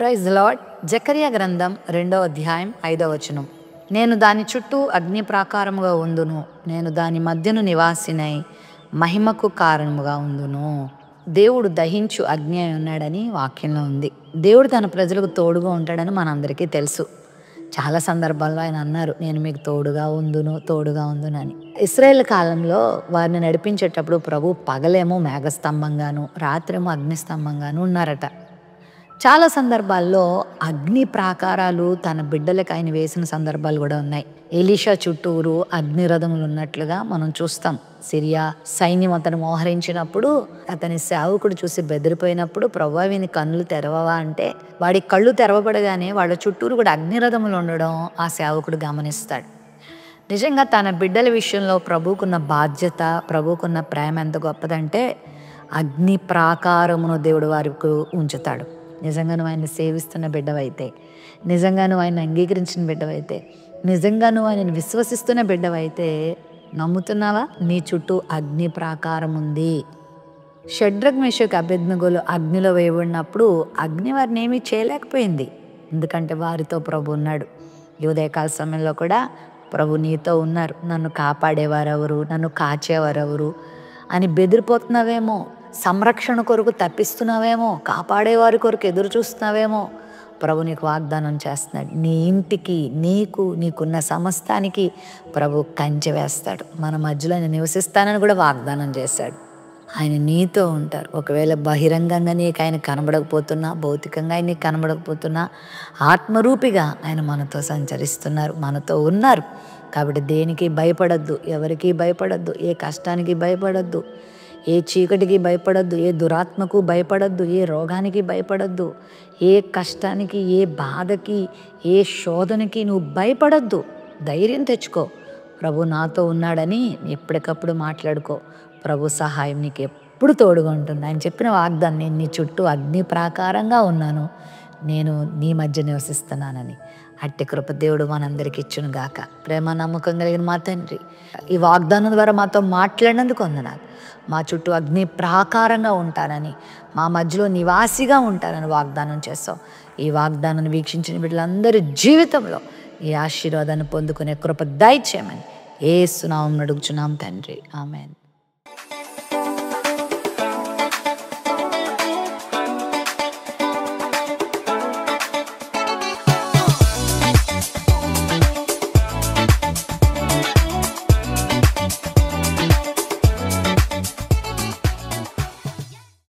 Praise the lord. జకర్యా గ్రంథం 2వ అధ్యాయం 5వ వచనం. నేను దాని చుట్టూ అగ్ని ప్రాకారముగా ఉందును, నేను దాని మధ్యను నివాసినై మహిమకు కారణముగా ఉందును. దేవుడు దహించు అగ్ని అయి ఉన్నాడని వాక్యంలో ఉంది. దేవుడు తన ప్రజలకు తోడుగా ఉంటాడని మనందరికీ తెలుసు. చాలా సందర్భాల్లో ఆయన అన్నారు, నేను మీకు తోడుగా ఉందును అని. ఇశ్రాయేల్ కాలంలో వారిని నడిపించేటప్పుడు ప్రభు పగలేమో మేఘస్తంభంగాను, రాత్రేమో అగ్నిస్తంభంగాను ఉన్నారట. చాలా సందర్భాల్లో అగ్ని ప్రాకారాలు తన బిడ్డలకు ఆయన వేసిన సందర్భాలు కూడా ఉన్నాయి. ఎలీషా చుట్టూరు అగ్నిరథములు ఉన్నట్లుగా మనం చూస్తాం. సిరియా సైన్యం అతను మోహరించినప్పుడు అతని సేవకుడు చూసి బెదిరిపోయినప్పుడు, ప్రభువా వీని కన్నులు తెరవవా అంటే వాడి కళ్ళు తెరవబడగానే వాళ్ళ చుట్టూరు కూడా అగ్నిరథములు ఉండడం ఆ సేవకుడు గమనిస్తాడు. నిజంగా తన బిడ్డల విషయంలో ప్రభువుకున్న బాధ్యత, ప్రభువుకున్న ప్రేమ ఎంత గొప్పదంటే అగ్ని ప్రాకారమును దేవుడు వారికి ఉంచుతాడు. నిజంగా నువ్వు ఆయన సేవిస్తున్న బిడ్డవైతే, నిజంగా నువ్వు ఆయన అంగీకరించిన బిడ్డవైతే, నిజంగా నువ్వు ఆయనను విశ్వసిస్తున్న బిడ్డవైతే, నమ్ముతున్నావా? నీ చుట్టూ అగ్ని ప్రాకారం ఉంది. షడ్రక్ మేషక్ అబేద్నెగోలు అగ్నిలో వేయబడినప్పుడు అగ్ని వారిని ఏమీ చేయలేకపోయింది, ఎందుకంటే వారితో ప్రభు ఉన్నాడు. ఈ ఉదయకాల సమయంలో కూడా ప్రభు నీతో ఉన్నారు. నన్ను కాపాడేవారెవరు, నన్ను కాచేవారెవరు అని బెదిరిపోతున్నావేమో, సంరక్షణ కొరకు తప్పిస్తున్నావేమో, కాపాడేవారి కొరకు ఎదురు చూస్తున్నావేమో, ప్రభు నీకు వాగ్దానం చేస్తున్నాడు. నీ ఇంటికి, నీకున్న సమస్తానికి ప్రభు కంచె వేస్తాడు. మన మధ్యలో ఆయన నివసిస్తానని కూడా వాగ్దానం చేశాడు. ఆయన నీతో ఉంటారు. ఒకవేళ బహిరంగంగా నీకు ఆయన కనబడకపోతున్నా, భౌతికంగా ఆయన నీకు కనబడకపోతున్నా, ఆత్మరూపిగా ఆయన మనతో సంచరిస్తున్నారు, మనతో ఉన్నారు. కాబట్టి దేనికి భయపడద్దు, ఎవరికి భయపడద్దు, ఏ కష్టానికి భయపడద్దు, ఏ చీకటికి భయపడద్దు, ఏ దురాత్మకు భయపడద్దు, ఏ రోగానికి భయపడద్దు, ఏ కష్టానికి, ఏ బాధకి, ఏ శోధనకి నువ్వు భయపడద్దు. ధైర్యం తెచ్చుకో. ప్రభు నాతో ఉన్నాడని ఎప్పటికప్పుడు మాట్లాడుకో. ప్రభు సహాయం నీకు ఎప్పుడు తోడుగా ఉంటుంది. ఆయన చెప్పిన వాగ్దానం, నేను నీ చుట్టూ అగ్ని ప్రాకారంగా ఉన్నాను, నేను నీ మధ్య నివసిస్తున్నానని. అట్టి కృప దేవుడు మనందరికి ఇచ్చును గాక. ప్రేమ నమ్మకం కలిగిన మా తండ్రి, ఈ వాగ్దానం ద్వారా మాతో మాట్లాడినందుకు వందనాలు. మా చుట్టూ అగ్ని ప్రాకారంగా ఉంటానని, మా మధ్యలో నివాసిగా ఉంటానని వాగ్దానం చేస్తాం. ఈ వాగ్దానాన్ని వీక్షించిన బిడ్డలందరి జీవితంలో ఈ ఆశీర్వాదాన్ని పొందుకునే కృప దయచేయమని యేసు నామమున అడుగుచున్నాం తండ్రి. ఆమేన్.